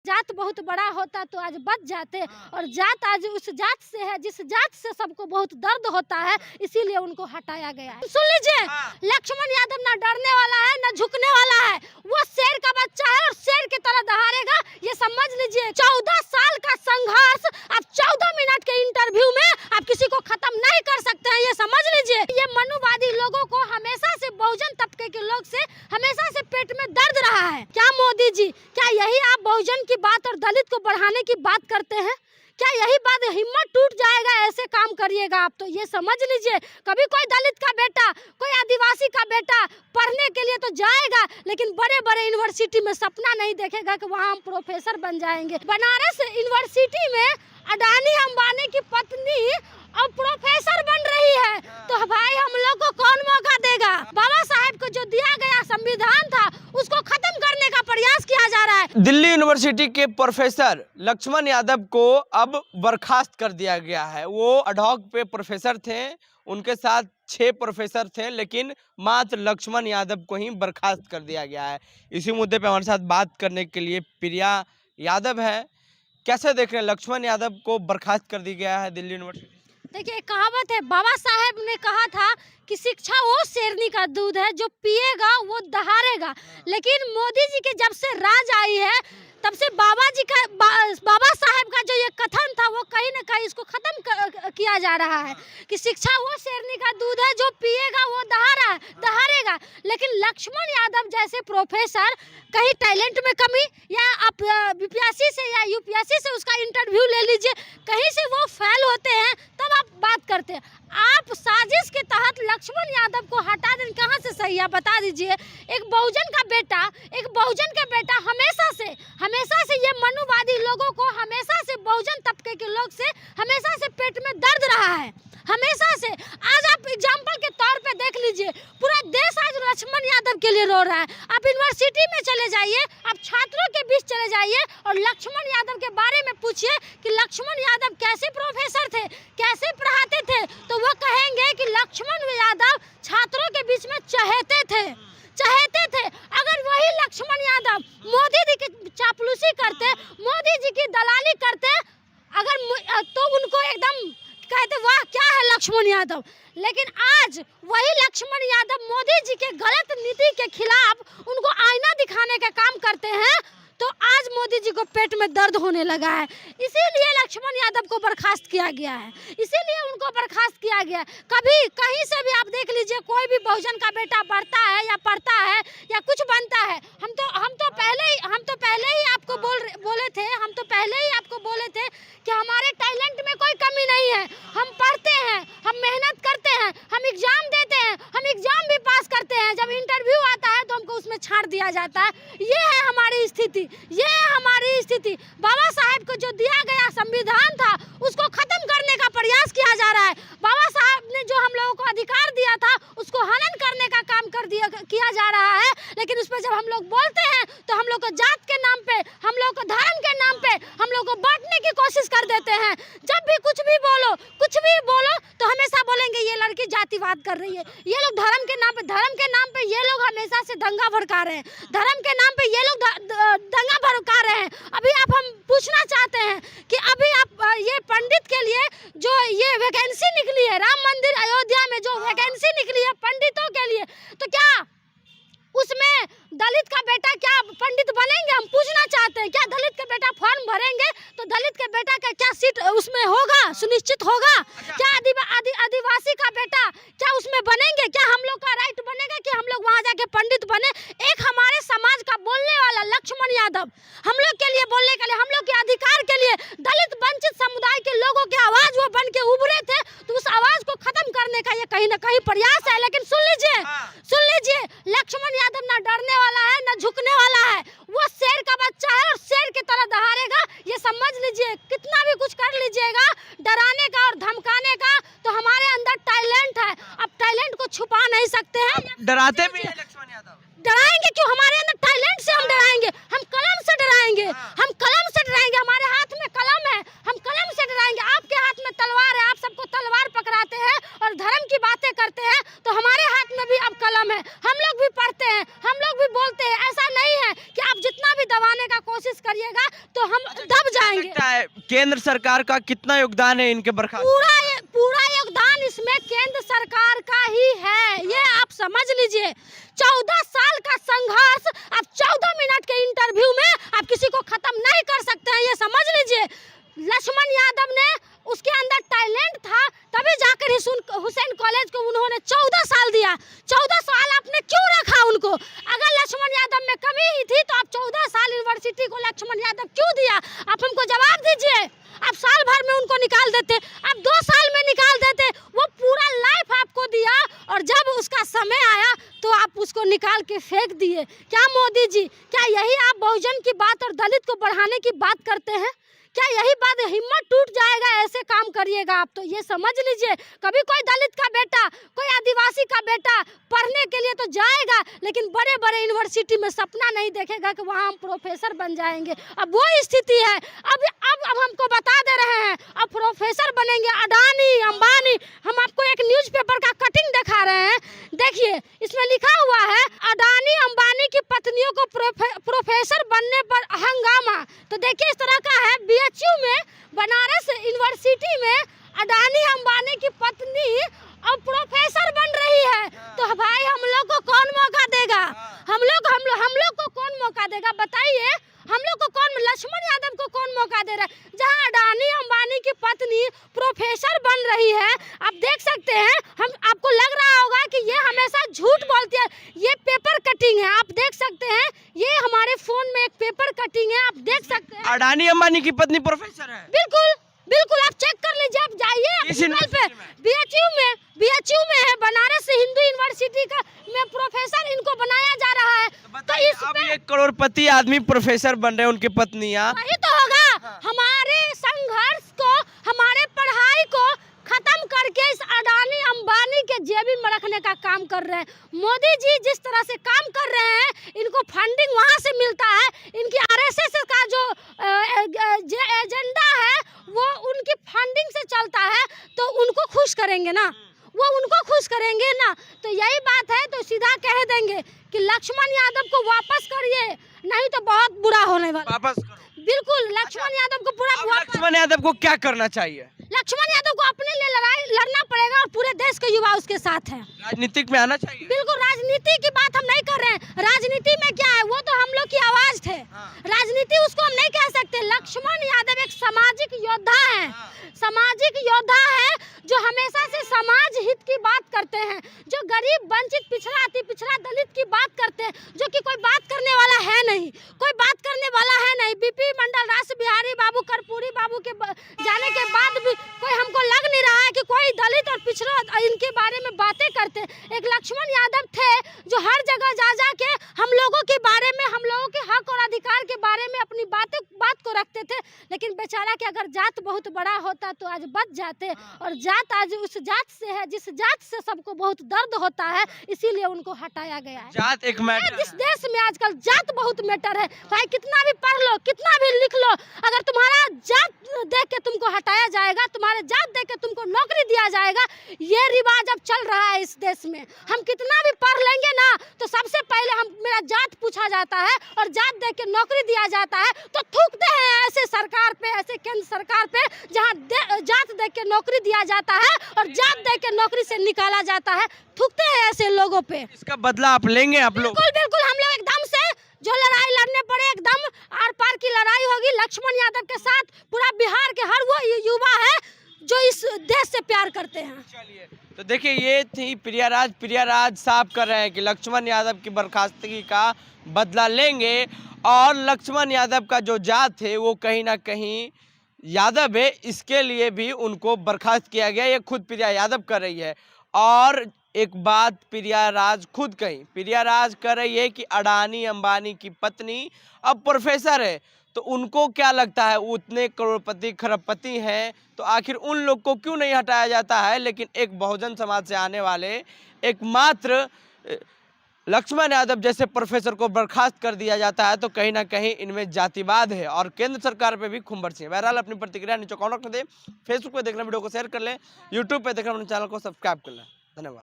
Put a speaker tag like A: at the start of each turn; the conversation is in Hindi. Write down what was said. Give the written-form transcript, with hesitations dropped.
A: जात बहुत बड़ा होता तो आज बच जाते, और जात आज उस जात से है जिस जात से सबको बहुत दर्द होता है, इसीलिए उनको हटाया गया है। सुन लीजिए, लक्ष्मण यादव ना डरने वाला है ना झुकने वाला है, वो शेर का बच्चा है और शेर की तरह दहाड़ेगा, ये समझ लीजिए। 14 साल का संघर्ष आप 14 मिनट के इंटरव्यू में आप किसी को खत्म नहीं कर सकते हैं, ये समझ लीजिए। ये मनुवादी लोगों को हमेशा से, बहुजन तबके के लोग से हमेशा से पेट में दर्द रहा है। क्या मोदी जी, क्या यही आप बहुजन की बात और दलित को बढ़ाने की बात करते हैं? क्या यही बात, हिम्मत टूट जाएगा ऐसे काम करिएगा आप तो, ये समझ लीजिए। कभी कोई दलित का बेटा, कोई आदिवासी का बेटा पढ़ने के लिए तो जाएगा, लेकिन बड़े बड़े यूनिवर्सिटी में सपना नहीं देखेगा कि वहाँ हम प्रोफेसर बन जाएंगे। बनारस यूनिवर्सिटी में अडानी अंबानी की पत्नी अब प्रोफेसर बन रही है, तो भाई हम लोग को कौन मौका देगा? बाबा साहेब को जो दिया गया संविधान था उसको खत्म करने का प्रयास किया जा रहा है।
B: दिल्ली यूनिवर्सिटी के प्रोफेसर लक्ष्मण यादव को अब बर्खास्त कर दिया गया है। वो अडॉक पे प्रोफेसर थे, उनके साथ 6 प्रोफेसर थे, लेकिन मात्र लक्ष्मण यादव को ही बर्खास्त कर दिया गया है। इसी मुद्दे पे हमारे साथ बात करने के लिए प्रिया यादव है। कैसे देख रहे हैं, लक्ष्मण यादव को बर्खास्त कर दिया गया है दिल्ली यूनिवर्सिटी?
A: देखिए, कहावत है, बाबा साहेब ने कहा था कि शिक्षा वो शेरनी का दूध है जो पिएगा वो दहाड़ेगा, लेकिन मोदी जी के जब से राज आई है तब से बाबा साहेब का जो ये कथन था वो कहीं ना कहीं इसको खत्म किया जा रहा है कि शिक्षा वो शेरनी का दूध है जो पिएगा वो दहाड़ेगा। लेकिन लक्ष्मण यादव जैसे प्रोफेसर, कहीं टैलेंट में कमी, या आप बीपीएससी से या यूपीएससी से उसका इंटरव्यू ले लीजिए, कहीं से वो फेल होते हैं तब आप बात करते हैं। आप साजिश के तहत लक्ष्मण यादव को हटा दें, कहाँ से सही है बता दीजिए। एक बहुजन का बेटा हमेशा से ये मनुवादी लोगों को हमेशा से, बहुजन तबके के लोग से हमेशा से पेट में दर्द रहा है, हमेशा से। आज आप एग्जाम्पल के तौर पे देख लीजिए, पूरा देश आज लक्ष्मण यादव के लिए रो रहा है। आप यूनिवर्सिटी में चले जाइए, आप छात्रों के बीच चले जाइए और लक्ष्मण यादव के बारे में पूछिए कि लक्ष्मण यादव कैसे प्रोफेसर थे, कैसे पढ़ाते थे, तो वो कहेंगे कि लक्ष्मण यादव छात्रों के बीच में चहेते थे। अगर वही लक्ष्मण यादव मोदी जी की चापलूसी करते, मोदी जी की दलाली करते, अगर तो उनको एकदम कहते वाह क्या है लक्ष्मण यादव। लेकिन आज वही लक्ष्मण यादव मोदी जी के गलत नीति के खिलाफ उनको आईना दिखाने का काम करते हैं, तो आज मोदी जी को पेट में दर्द होने लगा है। इसीलिए लक्ष्मण यादव को बर्खास्त किया गया है, इसीलिए उनको बर्खास्त किया गया है। कभी कहीं से भी आप देख लीजिए, कोई भी बहुजन का बेटा बढ़ता है या पढ़ता है या कुछ बनता है, हम तो पहले ही आपको बोले थे कि हमारे टैलेंट में कोई कमी नहीं है। हम पढ़ते हैं, हम मेहनत करते हैं, हम एग्जाम देते हैं, हम एग्जाम भी पास करते हैं, जब इंटरव्यू आता है तो हमको उसमें छांट दिया जाता है। ये है हमारी स्थिति। बाबा साहेब को जो दिया गया संविधान था उसको खत्म करने का प्रयास किया जा रहा है। बाबा साहब ने जो हम लोगों को अधिकार दिया था उसको हनन करने का काम किया जा रहा है। लेकिन उस पर जब हम लोग बोलते हैं तो हम लोग को जात के नाम पे, हम लोग को धर्म के नाम पे हम लोग को बांटने की कोशिश कर देते हैं। जब भी कुछ भी बोलो तो हमेशा बोलेंगे ये लड़की जातिवाद कर रही है, ये लोग धर्म के नाम पे ये लोग हमेशा से दंगा भड़का रहे हैं, धर्म के नाम पे ये लोग दंगा भड़का रहे हैं। अभी आप हम पूछना चाहते हैं कि अभी आप ये पंडित के लिए जो ये वैकेंसी निकली है, राम मंदिर अयोध्या में जो वैकेंसी निकली है पंडितों के लिए, तो क्या उसमें दलित का बेटा क्या पंडित बनेंगे? हम पूछना चाहते हैं, क्या दलित के बेटा फॉर्म भरेंगे तो दलित के बेटा का क्या सीट उसमें होगा, सुनिश्चित होगा? क्या आदिवासी का बेटा क्या उसमें बनेंगे? क्या हम लोग का राइट बनेगा कि हम लोग वहां जाके पंडित बने? एक हमारे समाज का बोलने वाला लक्ष्मण यादव हम लोग के लिए बोलने के लिए, हम लोग के अधिकार के लिए, दलित वंचित समुदाय के लोगों की आवाज वो बन के उभरे थे, तो उस आवाज को खत्म करने का ये कहीं ना कहीं प्रयास है। लेकिन सुन लीजिए, लक्ष्मण यादव ना डरने वाला है ना झुकने वाला है, वो शेर का बच्चा है और शेर की तरह दहाड़ेगा, ये समझ लीजिए। कितना भी कुछ कर लीजिएगा डराने का और धमकाने का, तो हमारे अंदर टैलेंट है, अब टैलेंट को छुपा नहीं सकते हैं।
B: डराते भी हैं लक्ष्मण यादव?
A: डराएंगे क्यों? हमारे अंदर टैलेंट से हम डराएंगे, हम कलम से डराएंगे, हमारे हाथ में कलम है, हम कलम से डराएंगे। आपके हाथ में तलवार है, आप सबको तलवार पकड़ाते हैं और धर्म की बातें करते हैं, तो हमारे हाथ में भी अब कलम है, हम लोग भी पढ़ते हैं, हम लोग भी बोलते हैं। ऐसा नहीं है कि आप जितना भी दबाने का कोशिश करिएगा तो तो हम दब जाएंगे।
B: लगता है केंद्र सरकार का कितना योगदान है इनके बर्खास्त?
A: पूरा योगदान इसमें केंद्र सरकार का ही है, ये आप समझ लीजिए। 14 साल का संघर्ष आप 14 मिनट के इंटरव्यू में आप किसी को खत्म नहीं कर सकते हैं, ये समझ लीजिए। लक्ष्मण यादव ने, उसके अंदर टैलेंट था, तभी जाकर हुसैन कॉलेज को उन्होंने 14 साल दिया। 14 साल आपने क्यों रखा उनको? अगर लक्ष्मण यादव में कमी ही थी तो आप 14 साल यूनिवर्सिटी को लक्ष्मण यादव क्यों दिया? आप हमको जवाब दीजिए। आप साल भर में उनको निकाल देते, आप 2 साल में निकाल देते। वो पूरा लाइफ आपको दिया और जब उसका समय आया तो आप उसको निकाल के फेंक दिए। क्या मोदी जी, क्या यही आप बहुजन की बात और दलित को बढ़ाने की बात करते हैं? क्या यही बात? हिम्मत टूट जाएगा ऐसे काम करिएगा आप तो, ये समझ लीजिए। कभी कोई दलित का बेटा, कोई आदिवासी का बेटा पढ़ने के लिए तो जाएगा, लेकिन बड़े बड़े यूनिवर्सिटी में सपना नहीं देखेगा कि वहाँ हम प्रोफेसर बन जाएंगे। अब वो स्थिति है। अब हमको बता दे रहे हैं अब प्रोफेसर बनेंगे अडानी अंबानी। हम आपको एक न्यूज़पेपर का कटिंग दिखा रहे हैं, देखिए इसमें लिखा हुआ है अडानी अंबानी की पत्नियों को प्रोफेसर बनने पर हंगामा। तो देखिए इस तरह का है। बीएचयू में, बनारस यूनिवर्सिटी में अडानी अंबानी की पत्नी अब प्रोफेसर बन रही है। तो भाई हम लोग को कौन मौका देगा? हम लोग को कौन मौका देगा बताइए? हम लोग को कौन, लक्ष्मण यादव को कौन मौका दे रहा है? जहां अडानी अंबानी की पत्नी प्रोफेसर बन रही है, आप देख सकते हैं। हम आपको लग रहा होगा कि ये हमेशा झूठ बोलती है, ये पेपर कटिंग है, आप देख सकते हैं। ये हमारे फोन में एक पेपर कटिंग है, आप देख सकते हैं।
B: अडानी अंबानी की पत्नी प्रोफेसर है?
A: बिल्कुल बिल्कुल, आप चेक कर लीजिए, आप जाइए गूगल पे। बीएचयू में है, बनारस हिंदू यूनिवर्सिटी का में प्रोफेसर इनको बनाया जा रहा है। तो
B: अब ये करोड़पति आदमी प्रोफेसर बन रहे हैं, उनकी पत्नियां।
A: वही तो होगा। हमारे संघर्ष को, हमारे पढ़ाई को खत्म करके इस अडानी अंबानी के जेबी में रखने का काम कर रहे हैं। मोदी जी जिस तरह से काम कर रहे हैं, इनको फंडिंग वहां से मिलता है। इनकी आरएसएस का जो एजेंडा है वो उनकी फंडिंग से चलता है, तो उनको खुश करेंगे ना, वो उनको खुश करेंगे ना। तो यही बात है, तो सीधा कह देंगे कि लक्ष्मण यादव को वापस करिए, नहीं तो बहुत बुरा होने वाला।
B: वापस करो।
A: बिल्कुल, लक्ष्मण यादव को पूरा
B: लक्ष्मण यादव को क्या करना चाहिए?
A: लक्ष्मण यादव को अपने लिए लड़ना पड़ेगा और पूरे देश के युवा उसके साथ हैं।
B: राजनीतिक में आना चाहिए।
A: बिल्कुल, राजनीति की बात हम नहीं कर रहे हैं। राजनीति में क्या है, वो तो हम लोग की आवाज थे। राजनीति उसको हम नहीं कह सकते। लक्ष्मण यादव एक सामाजिक योद्धा है, सामाजिक योद्धा है जो हमेशा से समाज हित की बात करते हैं, जो गरीब, वंचित, पिछड़ा, अति पिछड़ा, दलित की बात करते हैं, जो कि कोई बात करने वाला है नहीं, कोई बात करने वाला है नहीं। बीपी मंडल, रास बिहारी बाबू, कर्पूरी बाबू के जाने के बाद भी कोई हमको लग नहीं रहा है कि कोई दलित और पिछड़ा इनके बारे में बातें करते। एक लक्ष्मण यादव थे जो हर जगह जा के हम लोगों के बारे में, हम लोगों के हक और अधिकार के बारे में अपनी बात को रखते थे। लेकिन बेचारा कि अगर जात बहुत बड़ा होता तो आज बच जाते, और जात आज उस जात से है जिस जात से सबको बहुत दर्द होता है, इसीलिए उनको हटाया गया है।
B: जात एक मैटर।
A: इस देश में आजकल जात बहुत मैटर है भाई। कितना भी पढ़ लो, कितना भी लिख लो, अगर तुम्हारा जात देख के तुमको हटाया जाएगा, तुम्हारे जात देख के तुमको नौकरी दिया जाएगा, ये रिवाज अब चल रहा है इस देश में। हम कितना भी पढ़ लेंगे ना, तो सबसे पहले मेरा जात पूछा जाता है और जात देख के नौकरी दिया जाता है। तो थूकते हैं ऐसे सरकार पे, ऐसे केंद्र सरकार पे, जहाँ जात देख के नौकरी दिया जाता है और जात देख के नौकरी से निकाला जाता है। थूकते हैं ऐसे लोगों पे।
B: इसका बदला आप लेंगे? आप लोग?
A: बिल्कुल बिल्कुल, हम लोग एकदम से जो लड़ाई लड़ने पड़े, एकदम आर पार की लड़ाई होगी। लक्ष्मण यादव के साथ पूरा बिहार के हर वो युवा है जो इस देश से प्यार करते हैं।
B: चलिए, तो देखिए ये थी प्रियाराज साफ कर रहे हैं कि लक्ष्मण यादव की बर्खास्तगी का बदला लेंगे, और लक्ष्मण यादव का जो जात है वो कहीं ना कहीं यादव है, इसके लिए भी उनको बर्खास्त किया गया। ये खुद प्रिया यादव कर रही है। और एक बात प्रियाराज खुद कही, प्रियाराज कर रही है कि अडानी अंबानी की पत्नी अब प्रोफेसर है, तो उनको क्या लगता है, उतने करोड़पति खरबपति हैं, तो आखिर उन लोग को क्यों नहीं हटाया जाता है? लेकिन एक बहुजन समाज से आने वाले एकमात्र लक्ष्मण यादव जैसे प्रोफेसर को बर्खास्त कर दिया जाता है, तो कहीं ना कहीं इनमें जातिवाद है और केंद्र सरकार पे भी खुम्बरसी है। बहरहाल अपनी प्रतिक्रिया नीचे कमेंट में दें। फेसबुक पे देखना वीडियो को शेयर कर लें, यूट्यूब पे देखना अपने चैनल को सब्सक्राइब कर लें। धन्यवाद।